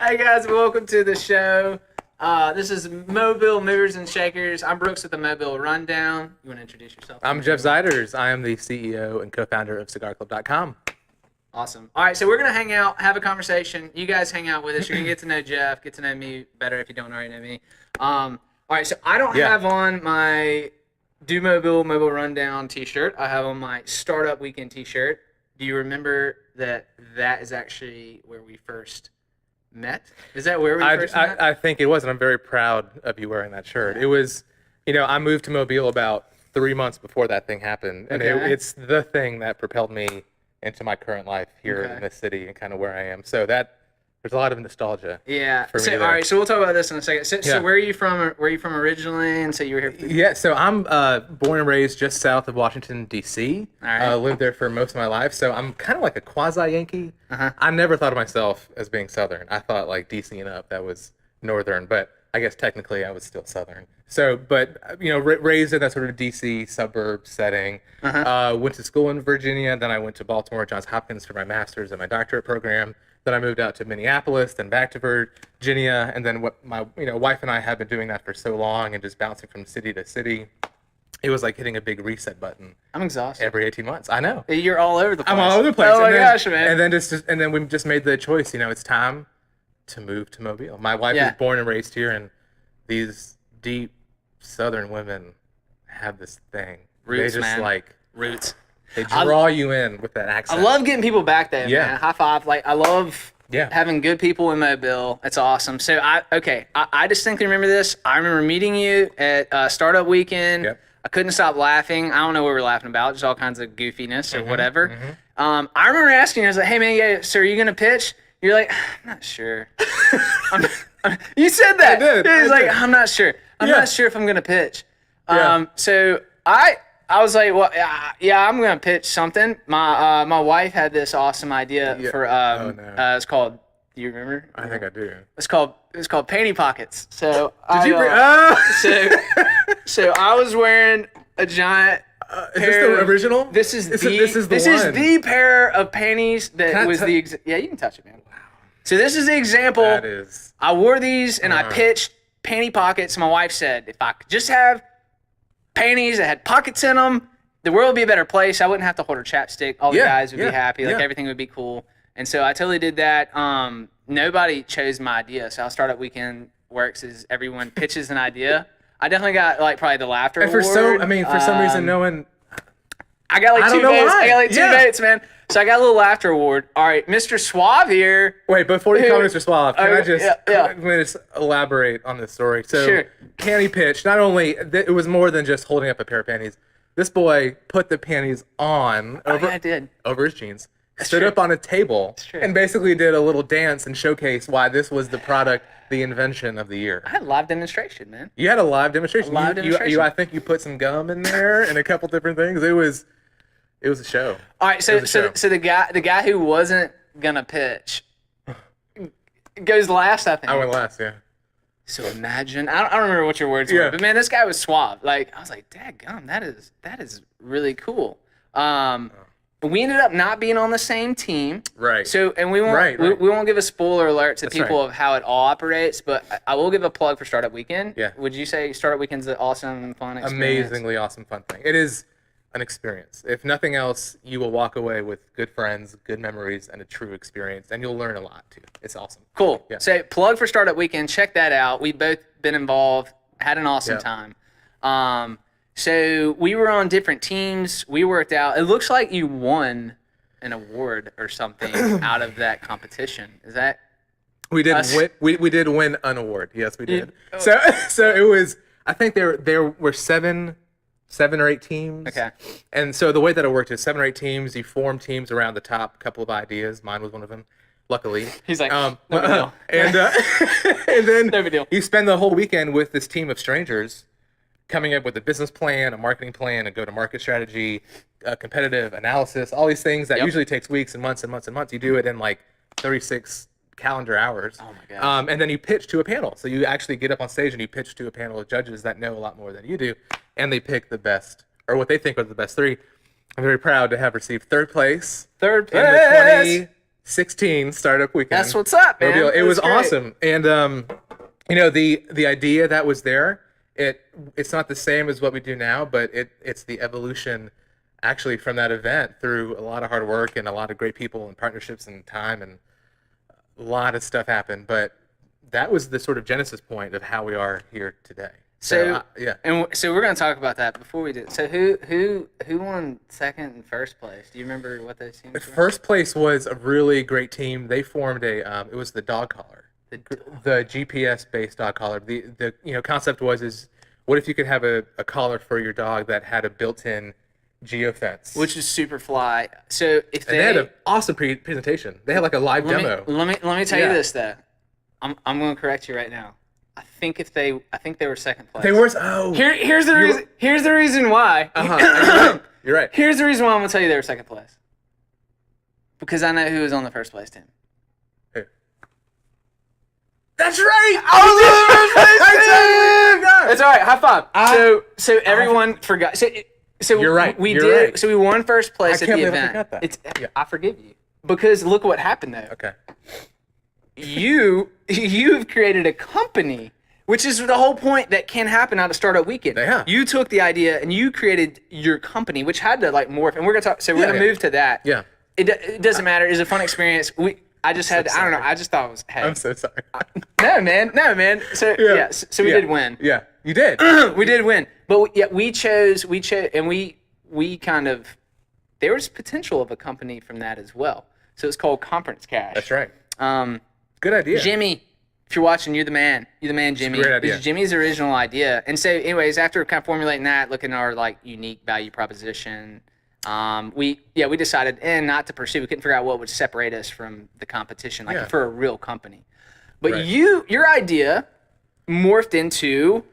Hey guys, welcome to the show. This is Mobile Movers and Shakers. I'm Brooks with the Mobile Rundown. You want to introduce yourself? I'm Jeff Zeiders. I am the CEO and co-founder of CigarClub.com. Awesome. All right, so we're going to hang out, have a conversation. You guys hang out with us. You're going to get to know Jeff, get to know me better if you don't already know me. All right, so I don't have on my Do Mobile Rundown t-shirt. I have on my Startup Weekend t-shirt. Do you remember that is actually where we first met? Is that where we first met? I think it was, and I'm very proud of you wearing that shirt. Yeah. It was, I moved to Mobile about 3 months before that thing happened, and it's the thing that propelled me into my current life here in this city and kind of where I am. So there's a lot of nostalgia. Yeah. For me So, there. all right. So we'll talk about this in a second. So where are you from? Where are you from originally? And so you were here. Yeah. So I'm born and raised just south of Washington D.C. All right. Lived there for most of my life. So I'm kind of like a quasi Yankee. I never thought of myself as being Southern. I thought like D.C. and up that was Northern, but I guess technically I was still Southern. So, but raised in that sort of D.C. suburb setting. Went to school in Virginia. Then I went to Baltimore, Johns Hopkins for my master's and my doctorate program. Then I moved out to Minneapolis, then back to Virginia, and then what my wife and I have been doing that for so long and just bouncing from city to city. It was like hitting a big reset button. I'm exhausted. Every 18 months. I know. You're all over the place. I'm all over the place. Oh my gosh, man. And then we just made the choice. It's time to move to Mobile. My wife was born and raised here, and these deep Southern women have this thing. Roots, they just man. Roots. They draw you in with that accent. I love getting people back there, man. High five. Like, I love having good people in Mobile. It's awesome. So, I distinctly remember this. I remember meeting you at Startup Weekend. Yep. I couldn't stop laughing. I don't know what we were laughing about. Just all kinds of goofiness or whatever. I remember asking you, I was like, hey, man, so are you going to pitch? You're like, I'm not sure. You said that. I did. He's like, I'm not sure. I'm not sure if I'm going to pitch. So, I was like, well, I'm going to pitch something. My wife had this awesome idea for, it's called, do you remember? I think I do. It's called panty pockets. So so I was wearing a giant is this the original? This is the pair of panties that was yeah, you can touch it, man. Wow. So this is the example. That is. I wore these and I pitched panty pockets. My wife said, if I could just have panties that had pockets in them, the world would be a better place. I wouldn't have to hold her chapstick. All the guys would be happy. Like everything would be cool. And so I totally did that. Nobody chose my idea. So how Startup Weekend works is everyone pitches an idea. I definitely got like probably the laughter award. For some reason, no one. I got like two votes. Why. I got like two votes, man. So I got a little laughter award. All right, Mr. Suave here. Wait, before you call Mr. Suave, can I just elaborate on this story? So, panty pitch. Not only it was more than just holding up a pair of panties. This boy put the panties on over his jeans. Stood up on a table and basically did a little dance and showcase why this was the product, the invention of the year. I had a live demonstration, man. You had a live demonstration. I think you put some gum in there and a couple different things. It was a show. All right, so the guy who wasn't gonna pitch goes last, I think. I went last, yeah. So imagine, I don't remember what your words were, but man, this guy was suave. Like I was like, dadgum, that is really cool. We ended up not being on the same team. Right. So, and we won't we won't give a spoiler alert to people of how it all operates, but I will give a plug for Startup Weekend. Yeah. Would you say Startup Weekend's an awesome and fun experience? Amazingly awesome, fun thing. It is an experience. If nothing else, you will walk away with good friends, good memories, and a true experience, and you'll learn a lot too. It's awesome. Cool. Yeah. So, plug for Startup Weekend. Check that out. We've both been involved. Had an awesome time. So we were on different teams. We worked out. It looks like you won an award or something out of that competition. Is that? We did win. We did win an award. Yes, we did. So it was. I think there were seven or eight teams. Okay. And so the way that it worked is 7 or 8 teams. You form teams around the top couple of ideas. Mine was one of them. Luckily. He's like, no big deal. And then no big deal. You spend the whole weekend with this team of strangers, coming up with a business plan, a marketing plan, a go-to-market strategy, a competitive analysis, all these things that usually takes weeks and months and months and months. You do it in like 36 calendar hours. Oh my gosh. And then you pitch to a panel. So you actually get up on stage and you pitch to a panel of judges that know a lot more than you do, and they pick the best, or what they think are the best 3. I'm very proud to have received third place. Third place. In the 16 startup weekend. That's what's up, man. It was great. awesome. And the idea that was there, it's not the same as what we do now, but it's the evolution actually from that event through a lot of hard work and a lot of great people and partnerships and time, and a lot of stuff happened. But that was the sort of genesis point of how we are here today. So yeah. And so we're going to talk about that before we do. So who won second and first place? Do you remember what those teams were? First place was a really great team. They formed it was the dog collar. The GPS based dog collar. The concept is what if you could have a collar for your dog that had a built-in geofence, which is super fly. So if they had an awesome presentation. They had like a live demo. Let me tell you this though. I'm going to correct you right now. I think they were second place. They were. Here's the reason. Here's the reason why. You're right. Here's the reason why I'm gonna tell you they were second place. Because I know who was on the first place team. Who? That's right. I was on the first place team. It's all right. High five. So everyone forgot. So you're right. We You're did. Right. So we won first place I at can't the believe event. I forgot that. I forgive you because look what happened though. Okay. You've created a company, which is the whole point that can happen out of startup weekend. Yeah. You took the idea and you created your company, which had to like morph. And we're gonna talk. So we're gonna move to that. Yeah. It doesn't matter. It's a fun experience. I just had. I don't know. I just thought it was. Hey. I'm so sorry. No, man. So So we did win. Yeah. You did. We did win. But we chose, and we kind of. There was potential of a company from that as well. So it's called Conference Cash. That's right. Good idea. Jimmy, if you're watching, you're the man. You're the man, Jimmy. Great idea. It was Jimmy's original idea. And so, anyways, after kind of formulating that, looking at our like unique value proposition, we decided not to pursue. We couldn't figure out what would separate us from the competition, for a real company. But Right. your idea morphed into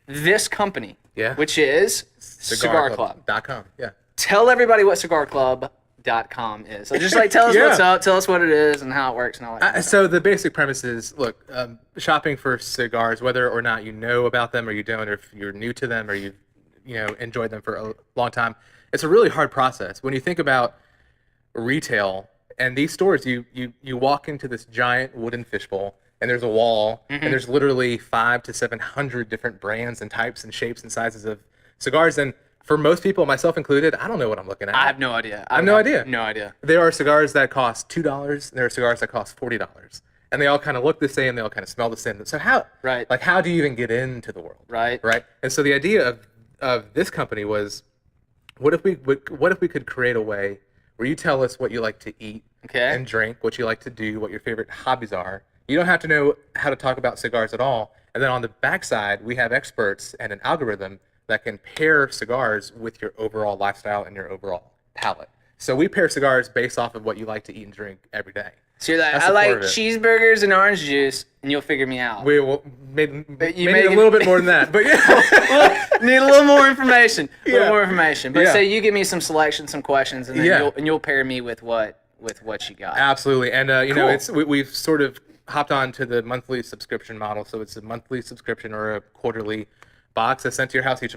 this company, which is CigarClub.com. Yeah. Tell everybody what CigarClub.com is. So just like tell us what's up, tell us what it is and how it works and all that. So the basic premise is, look, shopping for cigars, whether or not you know about them or you don't, or if you're new to them or you've enjoyed them for a long time, it's a really hard process. When you think about retail and these stores, you walk into this giant wooden fishbowl and there's a wall and there's literally 500 to 700 different brands and types and shapes and sizes of cigars. And for most people, myself included, I don't know what I'm looking at. I have no idea. I have no idea. No idea. There are cigars that cost $2, and there are cigars that cost $40. And they all kind of look the same, they all kind of smell the same. So how do you even get into the world? Right. And so the idea of this company was, what if we could create a way where you tell us what you like to eat and drink, what you like to do, what your favorite hobbies are. You don't have to know how to talk about cigars at all. And then on the backside, we have experts and an algorithm that can pair cigars with your overall lifestyle and your overall palate. So we pair cigars based off of what you like to eat and drink every day. So you're like, I like cheeseburgers and orange juice, and you'll figure me out. We will maybe a little bit more than that, but need a little more information. But so you give me some selection, some questions, and then you'll pair me with what you got. Absolutely, and we've sort of hopped on to the monthly subscription model. So it's a monthly subscription or a quarterly box that's sent to your house each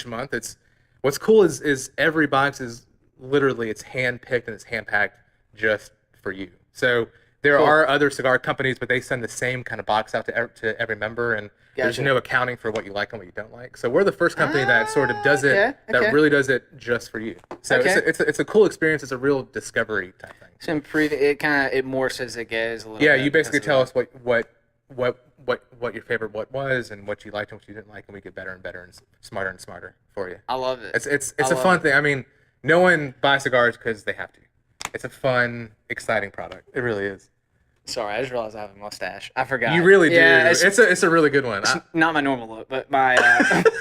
month. It's what's cool is every box is literally it's hand picked and it's hand packed just for you. So there are other cigar companies, but they send the same kind of box out to every member, and there's no accounting for what you like and what you don't like. So we're the first company that sort of does it, that really does it just for you. So it's a cool experience. It's a real discovery type thing. So it morphs as it goes a little bit. Yeah, you basically tell us what your favorite was and what you liked and what you didn't like, and we get better and better and smarter for you. I love it. It's a fun thing. I mean, no one buys cigars because they have to. It's a fun, exciting product. It really is. Sorry, I just realized I have a mustache. I forgot. You really do. Yeah, it's a really good one. It's not my normal look, but my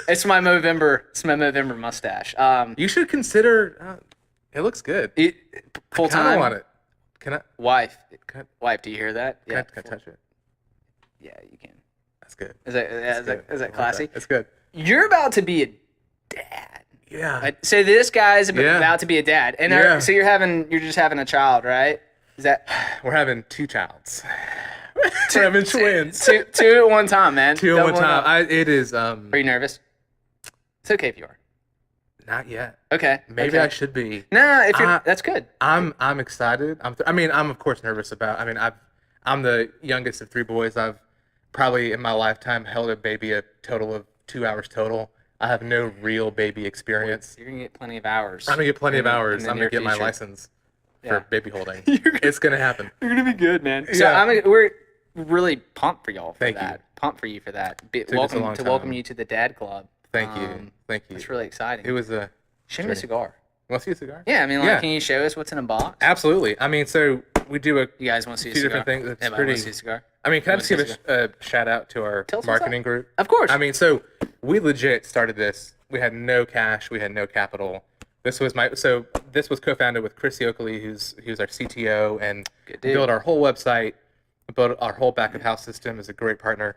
it's my Movember mustache. You should consider. It looks good. Full time. I want it. Can I? Wife, do you hear that? Can I touch it? Yeah, you can. That's good. Is that classy? That's good. You're about to be a dad. Yeah. So this guy's about to be a dad, and so you're just having a child, right? Is that? We're having two childs. We're having twins. Two at one time, man. Two at one time. It is. Are you nervous? It's okay if you are. Not yet. Okay. Maybe I should be. No, if you're, that's good. I'm excited. I'm of course nervous about. I'm the youngest of 3 boys. I've probably in my lifetime held a baby a total of 2 hours total. I have no real baby experience. You're gonna get plenty of hours. I'm gonna get plenty of hours. I'm gonna get my license for baby holding. It's gonna happen. You're gonna be good, man. So we're really pumped for y'all for Thank that. you. Pumped for you for that. Welcome you to the Dad Club. Thank you. Thank you. It's really exciting. It was a. Show me a cigar. Want to see a cigar? Yeah, I mean, can you show us what's in a box? Absolutely. I mean, so we do a. You guys want to see a few cigar? different things. It's Want to pretty. see a cigar? I mean, can I just give a shout out to our marketing group? Of course. I mean, so we legit started this. We had no cash. We had no capital. This was co-founded with Chris Oakley, who's our CTO, and built our whole website, built our whole back of house system. Is a great partner.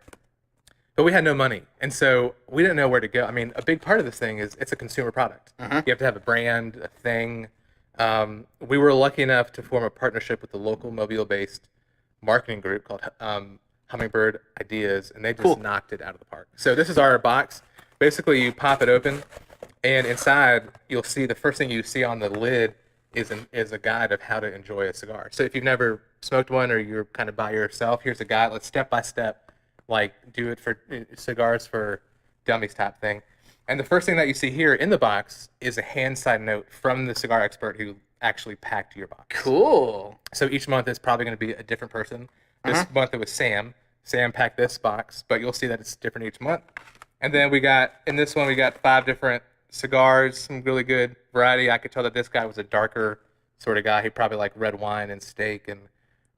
But we had no money, and so we didn't know where to go. I mean, a big part of this thing is it's a consumer product. You have to have a brand, a thing. We were lucky enough to form a partnership with the local Mobile-based marketing group called Hummingbird Ideas, and they just knocked it out of the park. So this is our box. Basically, you pop it open, and inside you'll see the first thing you see on the lid is a guide of how to enjoy a cigar. So if you've never smoked one or you're kind of by yourself, here's a guide. Let's step by step. Like do it for cigars for dummies type thing. And the first thing that you see here in the box is a hand side note from the cigar expert who actually packed your box. Cool. So each month is probably going to be a different person. This month it was Sam. Sam packed this box, but you'll see that it's different each month. And then in this one we got 5 different cigars, some really good variety. I could tell that this guy was a darker sort of guy. He probably liked red wine and steak and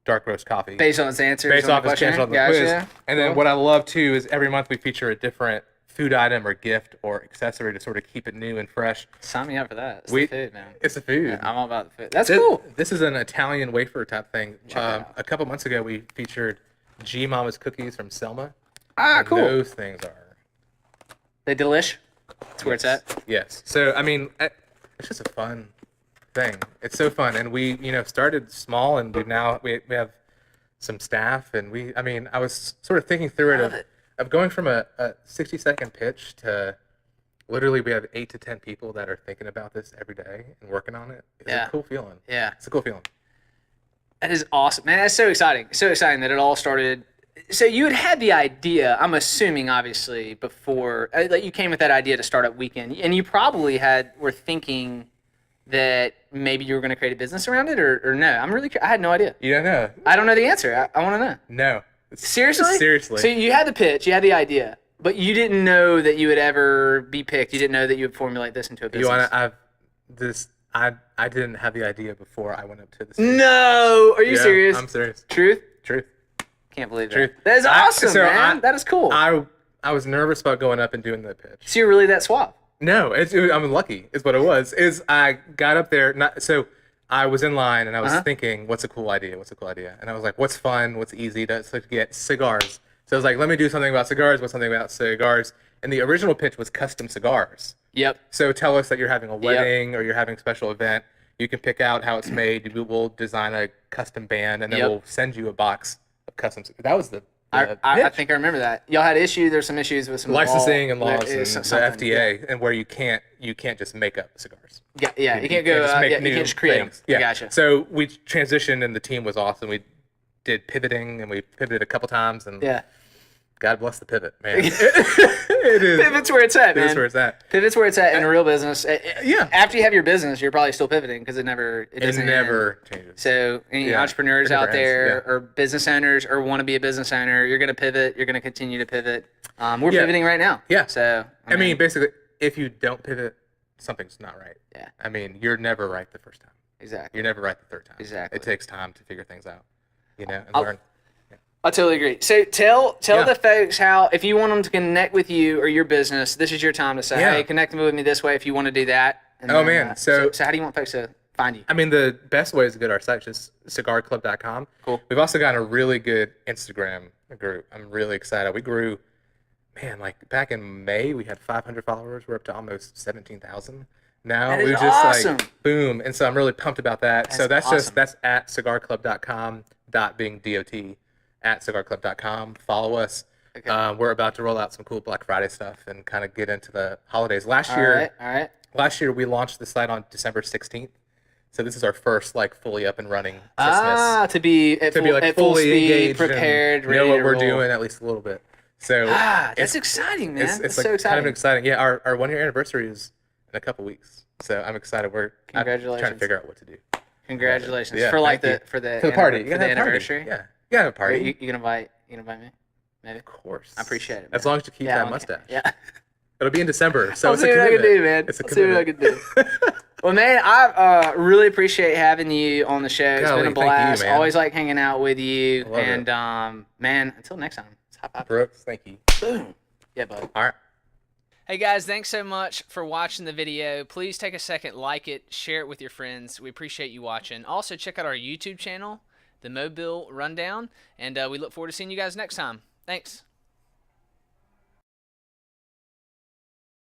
dark roast coffee. Based on his answers. Based off his answers on the quiz. And then what I love too is every month we feature a different food item or gift or accessory to sort of keep it new and fresh. Sign me up for that. It's the food, man. It's the food. Yeah, I'm all about the food. That's cool. This is an Italian wafer type thing. A couple months ago we featured G Mama's cookies from Selma. Cool. Those things are. They delish? That's where it's at? Yes. So, I mean, it's just a fun thing. It's so fun. And we, started small and we have some staff. And I was sort of thinking through it of going from a 60-second pitch to literally we have 8 to 10 people that are thinking about this every day and working on it. It's a cool feeling. Yeah. It's a cool feeling. That is awesome. Man, that's so exciting. So exciting that it all started. So you had the idea, I'm assuming, obviously, before that you came with that idea to start up Weekend, and you probably were thinking that maybe you were going to create a business around it, or no? I had no idea. You don't know? I don't know the answer. I want to know. No. Seriously? Seriously. So you had the pitch, you had the idea, but you didn't know that you would ever be picked. You didn't know that you would formulate this into a business. I didn't have the idea before I went up to the stage. No, are you serious? I'm serious. Truth. Can't believe that. That is awesome, man. That is cool. I was nervous about going up and doing the pitch. So you're really that suave? No, I'm lucky. Is what it was. I got up there. So I was in line and I was thinking, what's a cool idea? And I was like, what's fun? What's easy to get cigars? So I was like, let me do something about cigars. What's something about cigars? And the original pitch was custom cigars. Yep. So tell us that you're having a wedding or you're having a special event. You can pick out how it's made. We'll design a custom band and then we'll send you a box of custom. That was the I think I remember that. Y'all had there's some issues with some licensing and laws and the FDA, and where you can't just make up cigars. Yeah, you can't go. You can't just create things. Yeah, gotcha. So we transitioned, and the team was awesome. We did pivoting, and we pivoted a couple times, and God bless the pivot, man. It is. Pivot's where it's at, man. Pivot's where it's at. Pivot's where it's at in a real business. After you have your business, you're probably still pivoting because it never changes. So any entrepreneurs out there or business owners or want to be a business owner, you're going to pivot. You're going to continue to pivot. We're pivoting right now. Yeah. So I mean, basically, if you don't pivot, something's not right. Yeah. I mean, you're never right the first time. Exactly. You're never right the third time. Exactly. It takes time to figure things out, and learn. I totally agree. So tell the folks how, if you want them to connect with you or your business, this is your time to say, hey, connect with me this way if you want to do that. And then, so how do you want folks to find you? I mean, the best way is to go to our site, just cigarclub.com. Cool. We've also got a really good Instagram group. I'm really excited. We grew, like back in May, we had 500 followers. We're up to almost 17,000 now. That is we just awesome. Boom. And so I'm really pumped about that. That's awesome. That's at cigarclub.com, being DOT. At cigarclub.com. Follow us. Okay. We're about to roll out some cool Black Friday stuff and kind of get into the holidays. Last year, Last year we launched the site on December 16th. So this is our first like fully up and running Christmas. To be at full fully speed, engaged, prepared, and ready know what to we're roll. doing at least a little bit. So that's exciting, man. It's That's like so exciting. kind of exciting. Yeah, our 1 year anniversary is in a couple weeks. So I'm excited. I'm trying to figure out what to do. Congratulations Yeah, for like thank for the party. for the anniversary. Yeah, you gotta have a party. You can invite me, maybe. Of course. I appreciate it, man. As long as you keep that mustache. Yeah. It'll be in December, so I'll it's see a what I can commitment. do, man. It's a I'll see what I commitment. can do. Well, man, I really appreciate having you on the show. It's been a blast. man. Always like hanging out with you. I love And man, until next time, let's hop out. Brooks, thank you. Boom. Yeah, bud. All right. Hey guys, thanks so much for watching the video. Please take a second, like it, share it with your friends. We appreciate you watching. Also, check out our YouTube channel, The Mobile Rundown, and we look forward to seeing you guys next time. Thanks.